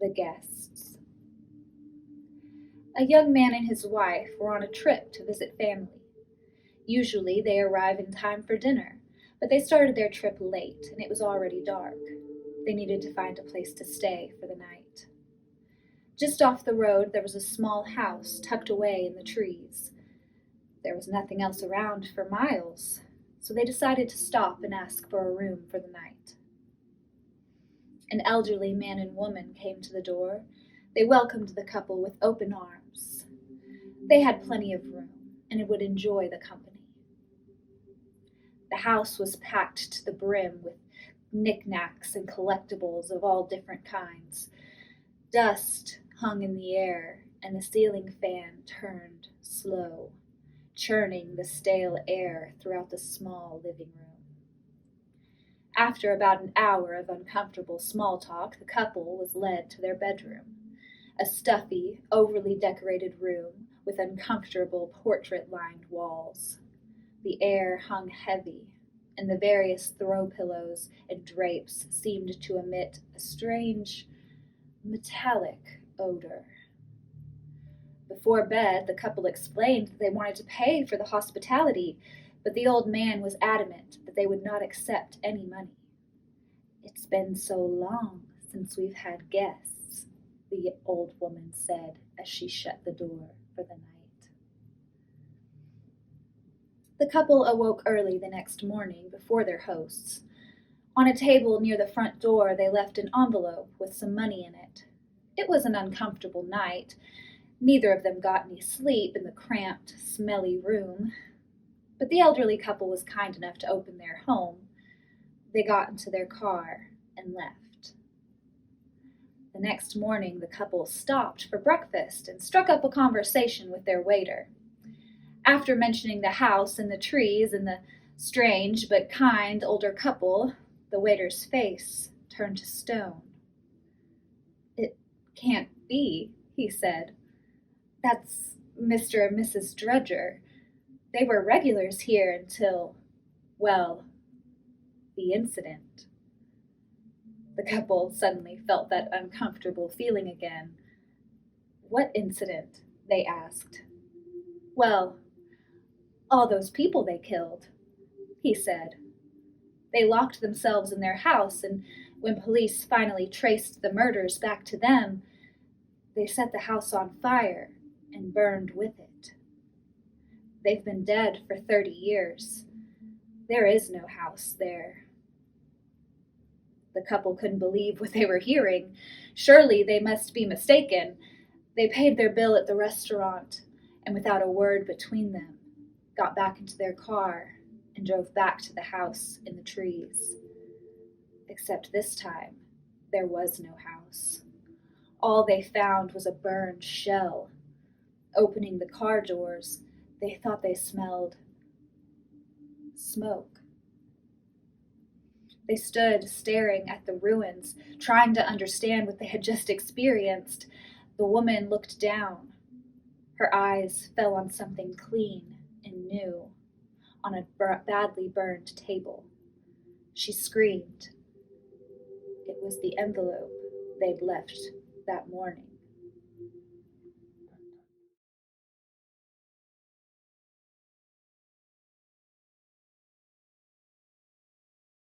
The Guests. A young man and his wife were on a trip to visit family. Usually they arrive in time for dinner, but they started their trip late and it was already dark. They needed to find a place to stay for the night. Just off the road there was a small house tucked away in the trees. There was nothing else around for miles, so they decided to stop and ask for a room for the night. An elderly man and woman came to the door. They welcomed the couple with open arms. They had plenty of room and would enjoy the company. The house was packed to the brim with knickknacks and collectibles of all different kinds. Dust hung in the air, and the ceiling fan turned slow, churning the stale air throughout the small living room. After about an hour of uncomfortable small talk, the couple was led to their bedroom, a stuffy, overly decorated room with uncomfortable portrait-lined walls. The air hung heavy, and the various throw pillows and drapes seemed to emit a strange, metallic odor. Before bed, the couple explained that they wanted to pay for the hospitality, but the old man was adamant that they would not accept any money. "It's been so long since we've had guests," the old woman said as she shut the door for the night. The couple awoke early the next morning before their hosts. On a table near the front door they left an envelope with some money in it. It was an uncomfortable night. Neither of them got any sleep in the cramped, smelly room, but the elderly couple was kind enough to open their home. They got into their car and left. The next morning the couple stopped for breakfast and struck up a conversation with their waiter. After mentioning the house and the trees and the strange but kind older couple, the waiter's face turned to stone. "It can't be," he said. "That's Mr. and Mrs. Drudger. They were regulars here until, well, the incident." The couple suddenly felt that uncomfortable feeling again. "What incident?" they asked. "Well, all those people they killed," he said. "They locked themselves in their house, and when police finally traced the murders back to them, they set the house on fire and burned with it. They've been dead for 30 years. There is no house there." The couple couldn't believe what they were hearing. Surely they must be mistaken. They paid their bill at the restaurant, and without a word between them, got back into their car and drove back to the house in the trees. Except this time, there was no house. All they found was a burned shell. Opening the car doors, they thought they smelled smoke. They stood staring at the ruins, trying to understand what they had just experienced. The woman looked down. Her eyes fell on something clean and new, on a badly burned table. She screamed. It was the envelope they'd left that morning.